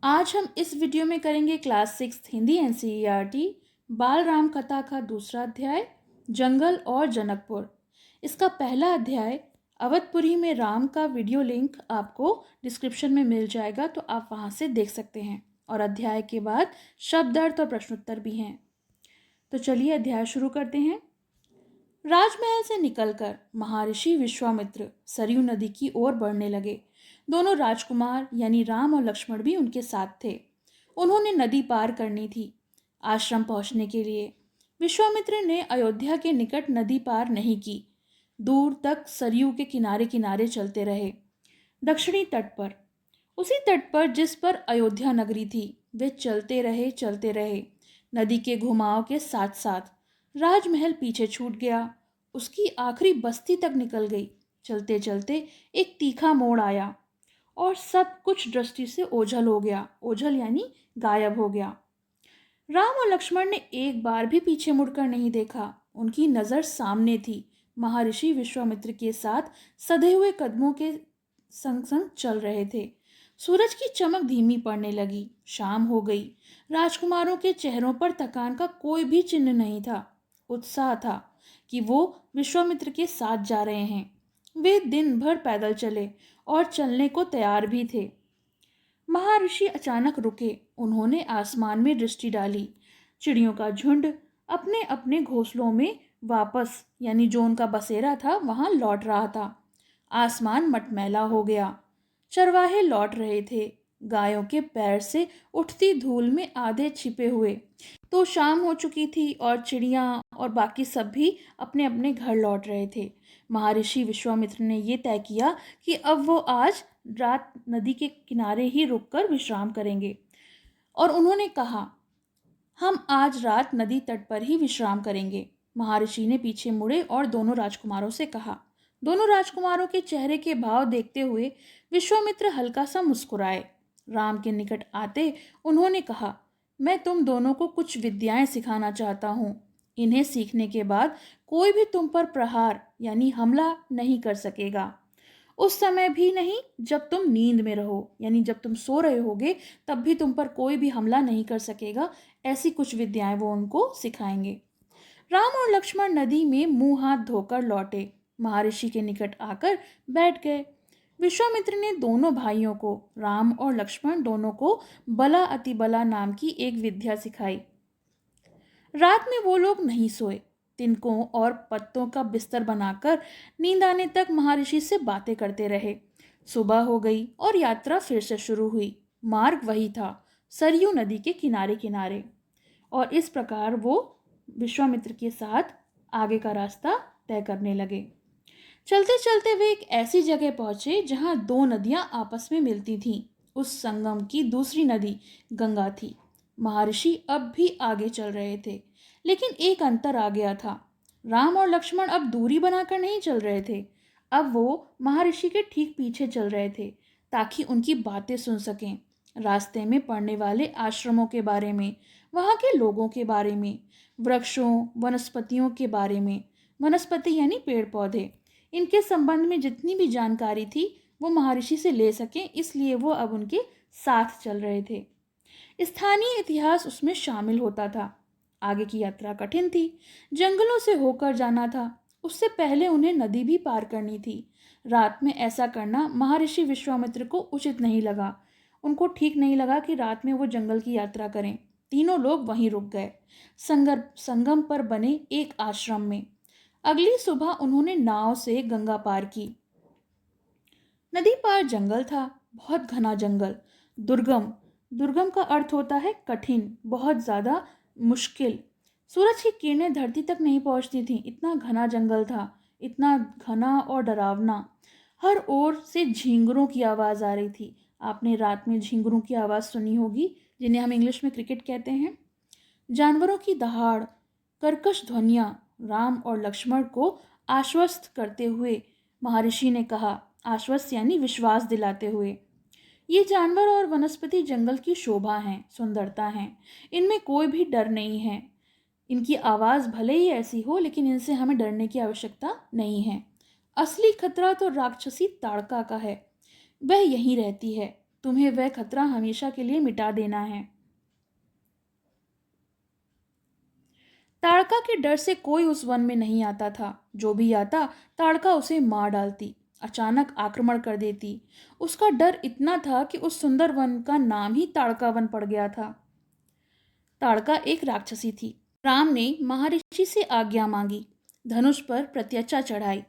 आज हम इस वीडियो में करेंगे क्लास 6 हिंदी एनसीईआरटी बाल राम कथा का दूसरा अध्याय जंगल और जनकपुर। इसका पहला अध्याय अवधपुरी में राम का वीडियो लिंक आपको डिस्क्रिप्शन में मिल जाएगा, तो आप वहां से देख सकते हैं। और अध्याय के बाद शब्द अर्थ और प्रश्नोत्तर भी हैं। तो चलिए अध्याय शुरू करते हैं। राजमहल से निकलकर महर्षि विश्वामित्र सरयू नदी की ओर बढ़ने लगे। दोनों राजकुमार यानी राम और लक्ष्मण भी उनके साथ थे। उन्होंने नदी पार करनी थी। आश्रम पहुंचने के लिए विश्वामित्र ने अयोध्या के निकट नदी पार नहीं की। दूर तक सरयू के किनारे किनारे चलते रहे। दक्षिणी तट पर, उसी तट पर जिस पर अयोध्या नगरी थी, वे चलते रहे। नदी के घुमाव के साथ साथ राजमहल पीछे छूट गया। उसकी आखिरी बस्ती तक निकल गई। चलते चलते एक तीखा मोड़ आया और सब कुछ दृष्टि से ओझल हो गया। ओझल यानी गायब हो गया। राम और लक्ष्मण ने एक बार भी पीछे मुड़कर नहीं देखा। उनकी नजर सामने थी। महर्षि विश्वामित्र के साथ सधे हुए कदमों के संग संग चल रहे थे। सूरज की चमक धीमी पड़ने लगी। शाम हो गई। राजकुमारों के चेहरों पर थकान का कोई भी चिन्ह नहीं था। उत्साह था कि वो विश्वामित्र के साथ जा रहे हैं। वे दिन भर पैदल चले और चलने को तैयार भी थे। महर्षि अचानक रुके। उन्होंने आसमान में दृष्टि डाली। चिड़ियों का झुंड अपने अपने घोंसलों में वापस यानी जो उनका बसेरा था वहां लौट रहा था। आसमान मटमैला हो गया। चरवाहे लौट रहे थे, गायों के पैर से उठती धूल में आधे छिपे हुए। तो शाम हो चुकी थी और चिड़िया और बाकी सब भी अपने अपने घर लौट रहे थे। महर्षि विश्वामित्र ने यह तय किया कि अब वो आज रात नदी के किनारे ही रुककर विश्राम करेंगे। और उन्होंने कहा, हम आज रात नदी तट पर ही विश्राम करेंगे। महर्षि ने पीछे मुड़े और दोनों राजकुमारों से कहा। दोनों राजकुमारों के चेहरे के भाव देखते हुए विश्वामित्र हल्का सा मुस्कुराए। राम के निकट आते उन्होंने कहा, मैं तुम दोनों को कुछ विद्याएं सिखाना चाहता हूँ। इन्हें सीखने के बाद कोई भी तुम पर प्रहार यानी हमला नहीं कर सकेगा। उस समय भी नहीं जब तुम नींद में रहो, यानी जब तुम सो रहे होगे तब भी तुम पर कोई भी हमला नहीं कर सकेगा। ऐसी कुछ विद्याएं वो उनको सिखाएंगे। राम और लक्ष्मण नदी में मुंह हाथ धोकर लौटे। महर्षि के निकट आकर बैठ गए। विश्वामित्र ने दोनों भाइयों को, राम और लक्ष्मण दोनों को बला अतिबला नाम की एक विद्या सिखाई। रात में वो लोग नहीं सोए। तिनकों और पत्तों का बिस्तर बनाकर नींद आने तक महर्षि से बातें करते रहे। सुबह हो गई और यात्रा फिर से शुरू हुई। मार्ग वही था, सरयू नदी के किनारे किनारे। और इस प्रकार वो विश्वामित्र के साथ आगे का रास्ता तय करने लगे। चलते चलते वे एक ऐसी जगह पहुंचे जहां दो नदियां आपस में मिलती थीं। उस संगम की दूसरी नदी गंगा थी। महर्षि अब भी आगे चल रहे थे, लेकिन एक अंतर आ गया था। राम और लक्ष्मण अब दूरी बनाकर नहीं चल रहे थे। अब वो महर्षि के ठीक पीछे चल रहे थे ताकि उनकी बातें सुन सकें। रास्ते में पड़ने वाले आश्रमों के बारे में, वहाँ के लोगों के बारे में, वृक्षों वनस्पतियों के बारे में, वनस्पति यानी पेड़ पौधे, इनके संबंध में जितनी भी जानकारी थी वो महर्षि से ले सकें, इसलिए वो अब उनके साथ चल रहे थे। स्थानीय इतिहास उसमें शामिल होता था। आगे की यात्रा कठिन थी। जंगलों से होकर जाना था। उससे पहले उन्हें नदी भी पार करनी थी। रात में ऐसा करना महर्षि विश्वामित्र को उचित नहीं लगा। उनको ठीक नहीं लगा कि रात में वो जंगल की यात्रा करें। तीनों लोग वहीं रुक गए, संगम पर बने एक आश्रम में। अगली सुबह उन्होंने नाव से गंगा पार की। नदी पार जंगल था, बहुत घना जंगल। दुर्गम, दुर्गम का अर्थ होता है कठिन, बहुत ज्यादा मुश्किल। सूरज की किरणें धरती तक नहीं पहुंचती थीं, इतना घना जंगल था, इतना घना और डरावना। हर ओर से झींगरों की आवाज आ रही थी। आपने रात में झींगरों की आवाज सुनी होगी, जिन्हें हम इंग्लिश में क्रिकेट कहते हैं। जानवरों की दहाड़, कर्कश ध्वनियां। राम और लक्ष्मण को आश्वस्त करते हुए महर्षि ने कहा, आश्वस्त यानी विश्वास दिलाते हुए, ये जानवर और वनस्पति जंगल की शोभा हैं, सुंदरता हैं। इनमें कोई भी डर नहीं है। इनकी आवाज भले ही ऐसी हो, लेकिन इनसे हमें डरने की आवश्यकता नहीं है। असली खतरा तो राक्षसी ताड़का का है। वह यहीं रहती है। तुम्हें वह खतरा हमेशा के लिए मिटा देना है। ताड़का के डर से कोई उस वन में नहीं आता था। जो भी आता, ताड़का उसे मार डालती, अचानक आक्रमण कर देती। उसका डर इतना था कि उस सुंदर वन का नाम ही ताड़का वन पड़ गया था। ताड़का एक राक्षसी थी। राम ने महर्षि से आज्ञा मांगी, धनुष पर प्रत्यचा चढ़ाई।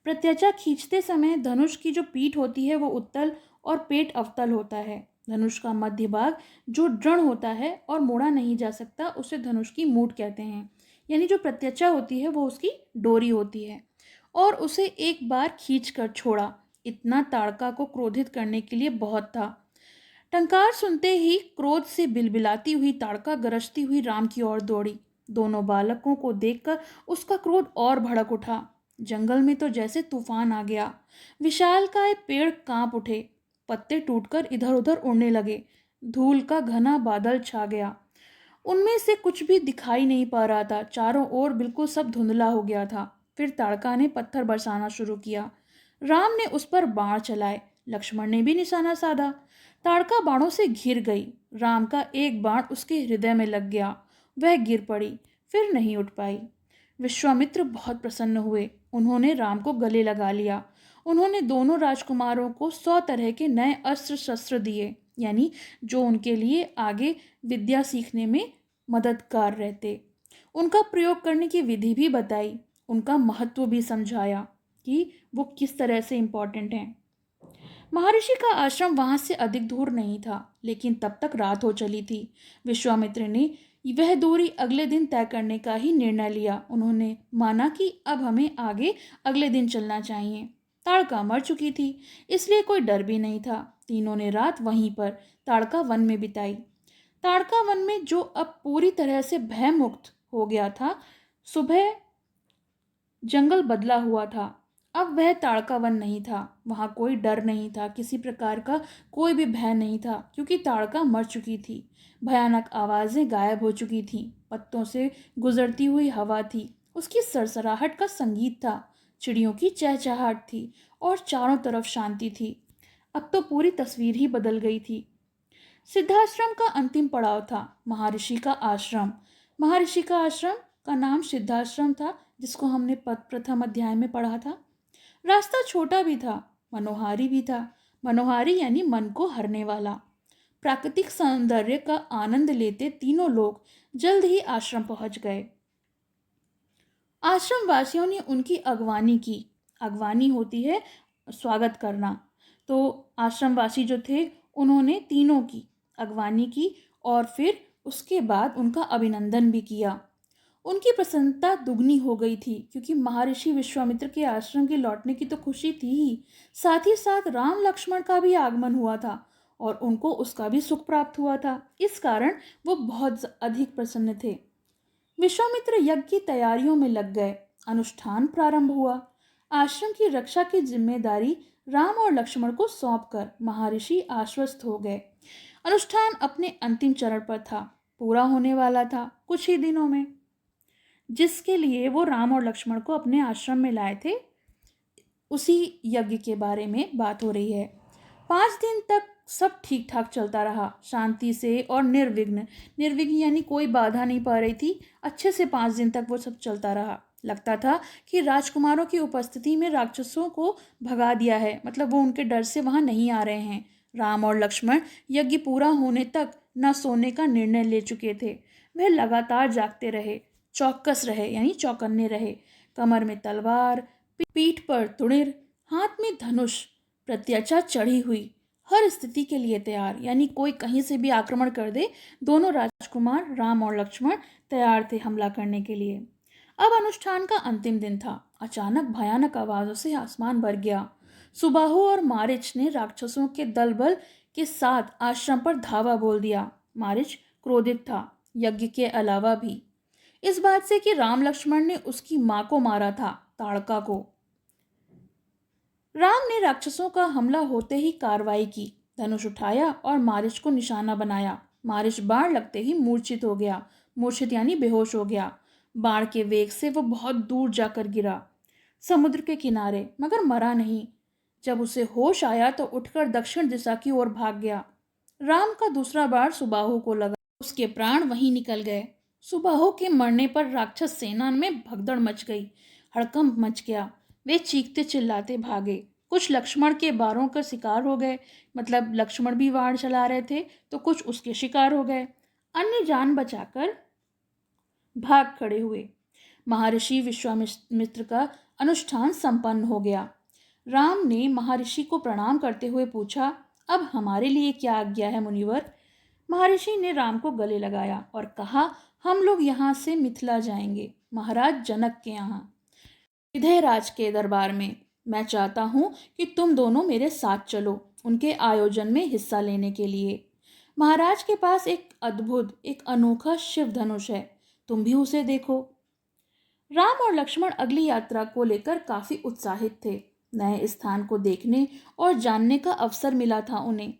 प्रत्यचा खींचते समय धनुष की जो पीठ होती है वो उत्तल और पेट अवतल होता है। धनुष का मध्य भाग जो दृढ़ होता है और मोड़ा नहीं जा सकता, उसे धनुष की मूठ कहते हैं। यानी जो प्रत्यचा होती है वो उसकी डोरी होती है। और उसे एक बार खींच कर छोड़ा। इतना ताड़का को क्रोधित करने के लिए बहुत था। टंकार सुनते ही क्रोध से बिलबिलाती हुई ताड़का गरजती हुई राम की ओर दौड़ी। दोनों बालकों को देखकर उसका क्रोध और भड़क उठा। जंगल में तो जैसे तूफान आ गया। विशालकाय पेड़ कांप उठे, पत्ते टूटकर इधर उधर उड़ने लगे। धूल का घना बादल छा गया। उनमें से कुछ भी दिखाई नहीं पा रहा था। चारों ओर बिल्कुल सब धुंधला हो गया था। फिर ताड़का ने पत्थर बरसाना शुरू किया। राम ने उस पर बाण चलाए, लक्ष्मण ने भी निशाना साधा। ताड़का बाणों से घिर गई। राम का एक बाण उसके हृदय में लग गया। वह गिर पड़ी, फिर नहीं उठ पाई। विश्वामित्र बहुत प्रसन्न हुए। उन्होंने राम को गले लगा लिया। उन्होंने दोनों राजकुमारों को 100 तरह के नए अस्त्र शस्त्र दिए, यानी जो उनके लिए आगे विद्या सीखने में मददगार रहते। उनका प्रयोग करने की विधि भी बताई, उनका महत्व भी समझाया कि वो किस तरह से इम्पोर्टेंट हैं। महर्षि का आश्रम वहां से अधिक दूर नहीं था, लेकिन तब तक रात हो चली थी। विश्वामित्र ने वह दूरी अगले दिन तय करने का ही निर्णय लिया। उन्होंने माना कि अब हमें आगे अगले दिन चलना चाहिए। ताड़का मर चुकी थी, इसलिए कोई डर भी नहीं था। तीनों ने रात वहीं पर ताड़का वन में बिताई। ताड़का वन में जो अब पूरी तरह से भयमुक्त हो गया था। सुबह जंगल बदला हुआ था। अब वह ताड़का वन नहीं था। वहां कोई डर नहीं था, किसी प्रकार का कोई भी भय नहीं था, क्योंकि ताड़का मर चुकी थी। भयानक आवाजें गायब हो चुकी थीं। पत्तों से गुजरती हुई हवा थी, उसकी सरसराहट का संगीत था। चिड़ियों की चहचहाहट थी और चारों तरफ शांति थी। अब तो पूरी तस्वीर ही बदल गई थी। सिद्धाश्रम का अंतिम पड़ाव था, महर्षि का आश्रम। महर्षि का आश्रम का नाम सिद्धाश्रम था, जिसको हमने प्रथम अध्याय में पढ़ा था। रास्ता छोटा भी था, मनोहारी भी था। मनोहारी यानी मन को हरने वाला। प्राकृतिक सौंदर्य का आनंद लेते तीनों लोग जल्द ही आश्रम पहुंच गए। आश्रम वासियों ने उनकी अगवानी की। अगवानी होती है स्वागत करना। तो आश्रम वासी जो थे, उन्होंने तीनों की अगवानी की और फिर उसके बाद उनका अभिनंदन भी किया। उनकी प्रसन्नता दुगनी हो गई थी, क्योंकि महर्षि विश्वामित्र के आश्रम के लौटने की तो खुशी थी ही, साथ ही साथ राम लक्ष्मण का भी आगमन हुआ था और उनको उसका भी सुख प्राप्त हुआ था। इस कारण वो बहुत अधिक प्रसन्न थे। विश्वामित्र यज्ञ की तैयारियों में लग गए। अनुष्ठान प्रारंभ हुआ। आश्रम की रक्षा की जिम्मेदारी राम और लक्ष्मण को सौंपकर महर्षि आश्वस्त हो गए। अनुष्ठान अपने अंतिम चरण पर था, पूरा होने वाला था कुछ ही दिनों में, जिसके लिए वो राम और लक्ष्मण को अपने आश्रम में लाए थे। उसी यज्ञ के बारे में बात हो रही है। 5 दिन तक सब ठीक ठाक चलता रहा, शांति से और निर्विघ्न। निर्विघ्न यानी कोई बाधा नहीं पा रही थी। अच्छे से 5 दिन तक वो सब चलता रहा। लगता था कि राजकुमारों की उपस्थिति में राक्षसों को भगा दिया है, मतलब वो उनके डर से वहां नहीं आ रहे हैं। राम और लक्ष्मण यज्ञ पूरा होने तक न सोने का निर्णय ले चुके थे। वह लगातार जागते रहे, चौकस रहे यानी चौकन्ने रहे। कमर में तलवार, पीठ पर तुणिर, हाथ में धनुष, प्रत्यचा चढ़ी हुई, हर स्थिति के लिए तैयार, यानी कोई कहीं से भी आक्रमण कर दे, दोनों राजकुमार राम और लक्ष्मण तैयार थे हमला करने के लिए। अब अनुष्ठान का अंतिम दिन था। अचानक भयानक आवाजों से आसमान भर गया। सुबाहु और मारिच ने राक्षसों के दल बल के साथ आश्रम पर धावा बोल दिया। मारिच क्रोधित था, यज्ञ के अलावा भी इस बात से कि राम लक्ष्मण ने उसकी मां को मारा था, ताड़का को। राम ने राक्षसों का हमला होते ही कार्रवाई की, धनुष उठाया और मारिच को निशाना बनाया। मारिच बाण लगते ही मूर्छित हो गया। मूर्छित यानी बेहोश हो गया। बाण के वेग से वो बहुत दूर जाकर गिरा, समुद्र के किनारे, मगर मरा नहीं। जब उसे होश आया तो उठकर दक्षिण दिशा की ओर भाग गया। राम का दूसरा बाण सुबाहु को लगा, उसके प्राण वहीं निकल गए। सुबाहु के मरने पर राक्षस सेना में भगदड़ मच गई, हड़कंप मच गया। वे चीखते चिल्लाते भागे। कुछ लक्ष्मण के बाणों का शिकार हो गए, मतलब लक्ष्मण भी बाण चला रहे थे, तो कुछ उसके शिकार हो गए। अन्य जान बचाकर भाग खड़े हुए। महर्षि विश्वामित्र का अनुष्ठान संपन्न हो गया। राम ने महर्षि को प्रणाम करते हुए पूछा, अब हमारे लिए क्या आज्ञा है मुनिवर? महर्षि ने राम को गले लगाया और कहा, हम लोग यहाँ से मिथिला जाएंगे, महाराज जनक के यहाँ, विधेयराज के दरबार में। मैं चाहता हूँ कि तुम दोनों मेरे साथ चलो उनके आयोजन में हिस्सा लेने के लिए। महाराज के पास एक अद्भुत, एक अनोखा शिव धनुष है, तुम भी उसे देखो। राम और लक्ष्मण अगली यात्रा को लेकर काफी उत्साहित थे। नए स्थान को देखने और जानने का अवसर मिला था उन्हें।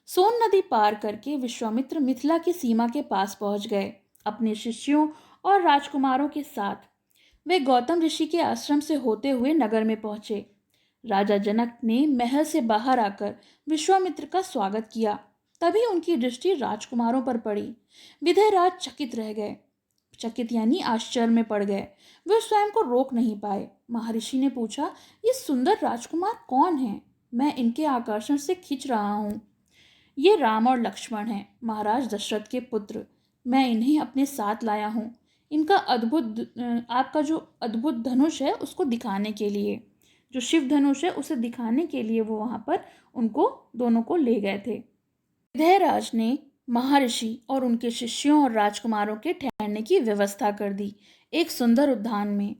सोन नदी पार करके विश्वामित्र मिथिला की सीमा के पास पहुंच गए, अपने शिष्यों और राजकुमारों के साथ। वे गौतम ऋषि के आश्रम से होते हुए नगर में पहुंचे। राजा जनक ने महल से बाहर आकर विश्वामित्र का स्वागत किया। तभी उनकी दृष्टि राजकुमारों पर पड़ी। विधेयराज चकित रह गए, चकित यानी आश्चर्य में पड़ गए। वे स्वयं को रोक नहीं पाए। महर्षि ने पूछा, ये सुंदर राजकुमार कौन हैं? मैं इनके आकर्षण से खिंच रहा हूँ। ये राम और लक्ष्मण हैं, महाराज दशरथ के पुत्र। मैं इन्हें अपने साथ लाया हूँ इनका आपका जो अद्भुत धनुष है उसको दिखाने के लिए, जो शिव धनुष है उसे दिखाने के लिए वो वहां पर उनको दोनों को ले गए थे। विधेयराज ने महर्षि और उनके शिष्यों और राजकुमारों के ठहरने की व्यवस्था कर दी, एक सुंदर उद्यान में।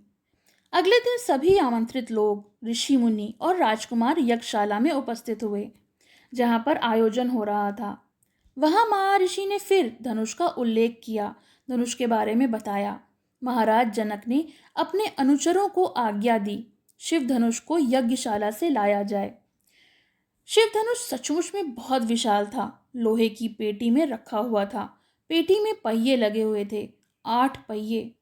अगले दिन सभी आमंत्रित लोग, ऋषि मुनि और राजकुमार यज्ञशाला में उपस्थित हुए, जहां पर आयोजन हो रहा था। वहां महर्षि ने फिर धनुष का उल्लेख किया, धनुष के बारे में बताया। महाराज जनक ने अपने अनुचरों को आज्ञा दी, शिव धनुष को यज्ञशाला से लाया जाए। शिव धनुष सचमुच में बहुत विशाल था, लोहे की पेटी में रखा हुआ था। पेटी में पहिए लगे हुए थे, 8 पहिए।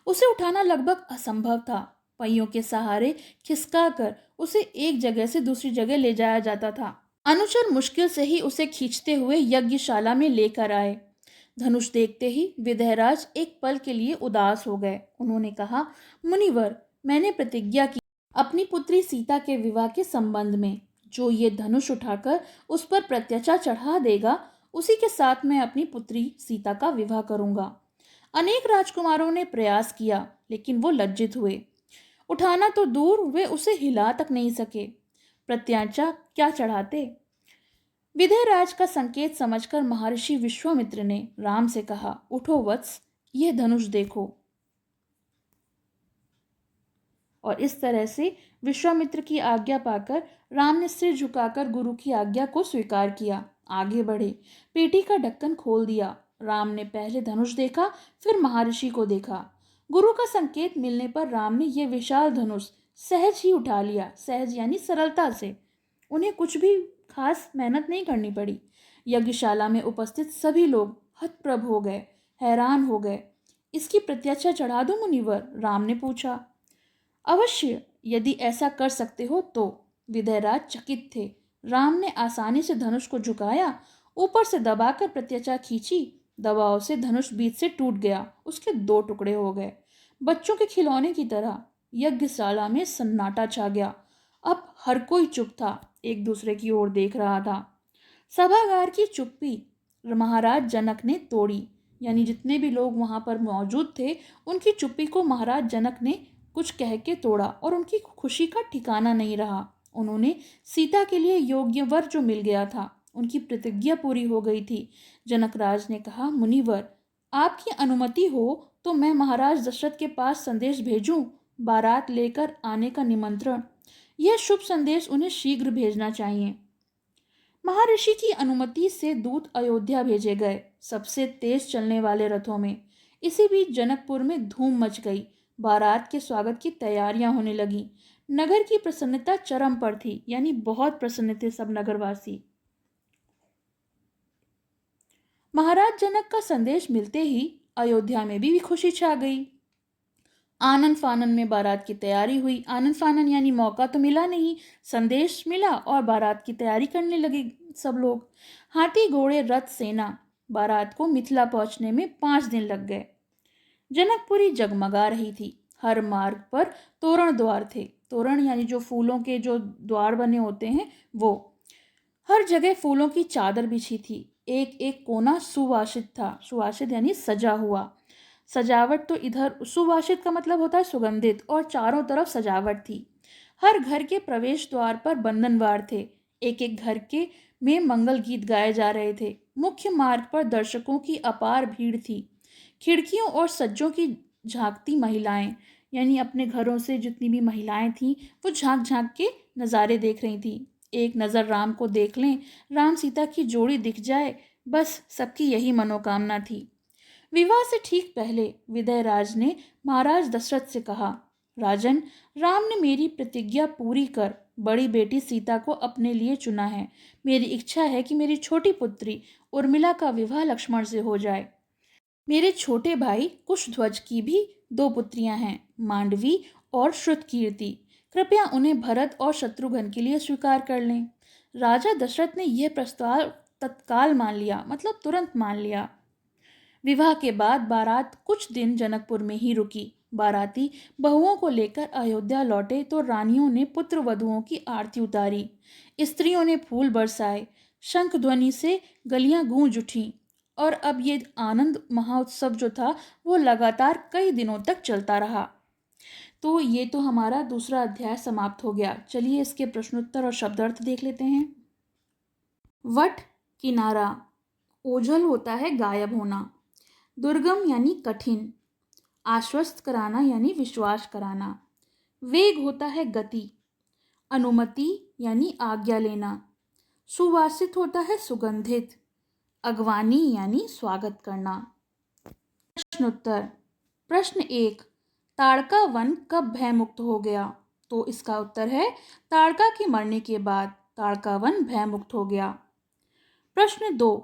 उसे उठाना लगभग असंभव था। पहियों के सहारे खिसकाकर उसे एक जगह से दूसरी जगह ले जाया जाता था। अनुचर मुश्किल से ही उसे खींचते हुए यज्ञशाला में लेकर आए। धनुष देखते ही विधेयराज एक पल के लिए उदास हो गए। उन्होंने कहा, मुनिवर, मैंने प्रतिज्ञा की अपनी पुत्री सीता के विवाह के संबंध में। जो ये धनुष उठाकर उस पर प्रत्यचा चढ़ा देगा, उसी के साथ मैं अपनी पुत्री सीता का विवाह करूंगा। अनेक राजकुमारों ने प्रयास किया, लेकिन वो लज्जित हुए। उठाना तो दूर, वे उसे हिला तक नहीं सके। प्रत्याचा क्या चढ़ाते। विधेयराज का संकेत समझकर महर्षि विश्वामित्र ने राम से कहा, उठो वत्स, यह धनुष देखो। और इस तरह से विश्वामित्र की आज्ञा पाकर राम ने सिर झुकाकर गुरु की आज्ञा को स्वीकार किया। आगे बढ़े, पेटी का ढक्कन खोल दिया। राम ने पहले धनुष देखा, फिर महर्षि को देखा। गुरु का संकेत मिलने पर राम ने यह विशाल धनुष सहज ही उठा लिया, सहज यानी सरलता से। उन्हें कुछ भी खास मेहनत नहीं करनी पड़ी। यज्ञशाला में उपस्थित सभी लोग हतप्रभ हो गए, हैरान हो गए। इसकी प्रत्यक्षा चढ़ा दो मुनिवर? राम ने पूछा। अवश्य, यदि ऐसा कर सकते हो तो। विधेयराज चकित थे। राम ने आसानी से धनुष को झुकाया, ऊपर से दबाकर प्रत्यचा खींची। दबाव से धनुष बीच से टूट गया, उसके 2 टुकड़े हो गए, बच्चों के खिलौने की तरह। यज्ञशाला में सन्नाटा छा गया। अब हर कोई चुप था, एक दूसरे की ओर देख रहा था। सभागार की चुप्पी महाराज जनक ने तोड़ी, यानी जितने भी लोग वहां पर मौजूद थे उनकी चुप्पी को महाराज जनक ने कुछ कह के तोड़ा और उनकी खुशी का ठिकाना नहीं रहा। उन्होंने सीता के लिए योग्य वर जो मिल गया था, उनकी प्रतिज्ञा पूरी हो गई थी। जनकराज ने कहा, मुनिवर, आपकी अनुमति हो तो मैं महाराज दशरथ के पास संदेश भेजूं, बारात लेकर आने का निमंत्रण। यह शुभ संदेश उन्हें शीघ्र भेजना चाहिए। महर्षि की अनुमति से दूत अयोध्या भेजे गए, सबसे तेज चलने वाले रथों में। इसी बीच जनकपुर में धूम मच गई। बारात के स्वागत की तैयारियां होने लगी। नगर की प्रसन्नता चरम पर थी, यानी बहुत प्रसन्न थे सब नगरवासी। महाराज जनक का संदेश मिलते ही अयोध्या में भी खुशी छा गई। आनन फानन में बारात की तैयारी हुई। आनन फानन यानी मौका तो मिला नहीं, संदेश मिला और बारात की तैयारी करने लगे सब लोग। हाथी घोड़े रथ सेना, बारात को मिथिला पहुंचने में 5 दिन लग गए। जनकपुरी जगमगा रही थी। हर मार्ग पर तोरण द्वार थे। तोरण यानी जो फूलों के जो द्वार बने होते हैं वो। हर जगह फूलों की चादर बिछी थी। एक एक कोना सुवासित था। सुवासित यानी सजा हुआ। सजावट तो इधर, सुवासित का मतलब होता है सुगंधित, और चारों तरफ सजावट थी। हर घर के प्रवेश द्वार पर बंधनवार थे। एक एक घर के में मंगल गीत गाए जा रहे थे। मुख्य मार्ग पर दर्शकों की अपार भीड़ थी। खिड़कियों और सज्जों की झांकती महिलाएं, यानी अपने घरों से जितनी भी महिलाएं थीं वो झांक झांक के नज़ारे देख रही थीं। एक नज़र राम को देख लें, राम सीता की जोड़ी दिख जाए, बस सबकी यही मनोकामना थी। विवाह से ठीक पहले विदयराज ने महाराज दशरथ से कहा, राजन, राम ने मेरी प्रतिज्ञा पूरी कर बड़ी बेटी सीता को अपने लिए चुना है। मेरी इच्छा है कि मेरी छोटी पुत्री उर्मिला का विवाह लक्ष्मण से हो जाए। मेरे छोटे भाई कुशध्वज की भी 2 पुत्रियां हैं, मांडवी और श्रुतकीर्ति। कृपया उन्हें भरत और शत्रुघ्न के लिए स्वीकार कर लें। राजा दशरथ ने यह प्रस्ताव तत्काल मान लिया, मतलब तुरंत मान लिया। विवाह के बाद बारात कुछ दिन जनकपुर में ही रुकी। बाराती बहुओं को लेकर अयोध्या लौटे तो रानियों ने पुत्र वधुओं की आरती उतारी। स्त्रियों ने फूल बरसाए। शंख ध्वनि से गलियां गूंज उठीं। और अब ये आनंद महोत्सव जो था वो लगातार कई दिनों तक चलता रहा। तो ये तो हमारा दूसरा अध्याय समाप्त हो गया। चलिए इसके प्रश्नोत्तर और शब्दार्थ देख लेते हैं। वट किनारा, ओझल होता है गायब होना। दुर्गम यानी कठिन। आश्वस्त कराना यानी विश्वास कराना। वेग होता है गति। अनुमति यानी आज्ञा लेना। सुवासित होता है सुगंधित। अगवानी यानी स्वागत करना। प्रश्नोत्तर। प्रश्न 1, ताड़का वन कब भयमुक्त हो गया? तो इसका उत्तर है ताड़का के मरने के बाद ताड़का वन भयमुक्त हो गया। प्रश्न 2,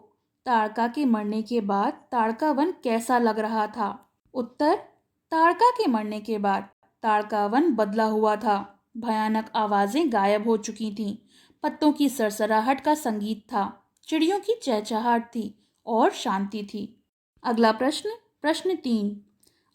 ताड़का के मरने के बाद ताड़का वन कैसा लग रहा था? उत्तर, ताड़का के मरने के बाद ताड़का वन बदला हुआ था। भयानक आवाजें गायब हो चुकी थीं। पत्तों की सरसराहट का संगीत था। चिड़ियों की चहचहाट थी और शांति थी। अगला प्रश्न, प्रश्न 3,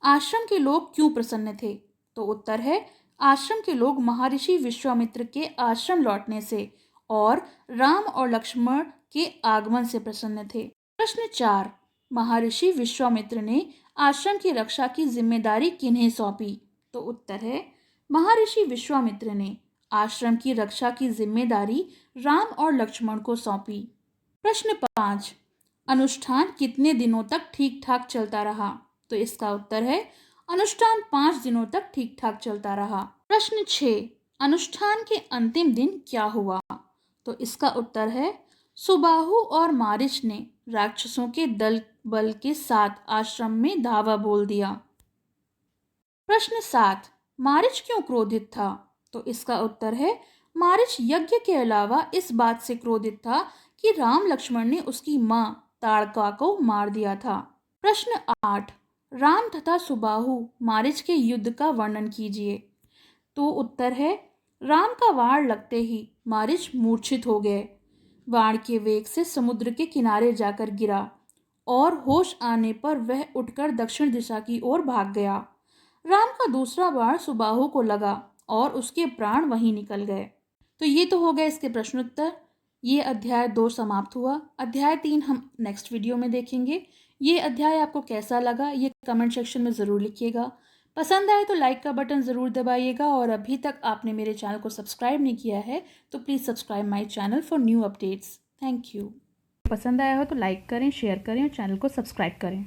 आश्रम के लोग क्यों प्रसन्न थे? तो उत्तर है आश्रम के लोग महर्षि विश्वामित्र के आश्रम लौटने से और राम और लक्ष्मण के आगमन से प्रसन्न थे। प्रश्न 4, महर्षि विश्वामित्र ने आश्रम की रक्षा की जिम्मेदारी किन्हें सौंपी? तो उत्तर है महर्षि विश्वामित्र ने आश्रम की रक्षा की जिम्मेदारी राम और लक्ष्मण को सौंपी। प्रश्न 5, अनुष्ठान कितने दिनों तक ठीक ठाक चलता रहा? तो इसका उत्तर है अनुष्ठान 5 दिनों तक ठीक ठाक चलता रहा। प्रश्न 6, अनुष्ठान के अंतिम दिन क्या हुआ? तो इसका उत्तर है सुबाहु और मारीच ने राक्षसों के दल बल के साथ आश्रम में धावा बोल दिया। प्रश्न 7, मारीच क्यों क्रोधित था? तो इसका उत्तर है मारीच यज्ञ के अलावा इस बात से क्रोधित था कि राम लक्ष्मण ने उसकी मां ताड़का को मार दिया था। प्रश्न 8, राम तथा सुबाहु मारीच के युद्ध का वर्णन कीजिए। तो उत्तर है राम का वार लगते ही मारीच मूर्छित हो गए। वार के वेग से समुद्र के किनारे जाकर गिरा और होश आने पर वह उठकर दक्षिण दिशा की ओर भाग गया। राम का दूसरा बाण सुबाहु को लगा और उसके प्राण वहीं निकल गए। तो ये तो हो गए इसके प्रश्नोत्तर। ये अध्याय 2 समाप्त हुआ। अध्याय 3 हम नेक्स्ट वीडियो में देखेंगे। ये अध्याय आपको कैसा लगा ये कमेंट सेक्शन में ज़रूर लिखिएगा। पसंद आए तो लाइक का बटन ज़रूर दबाइएगा और अभी तक आपने मेरे चैनल को सब्सक्राइब नहीं किया है तो please subscribe my channel for new updates. Thank you. पसंद आया हो तो लाइक करें, शेयर करें और चैनल को सब्सक्राइब करें।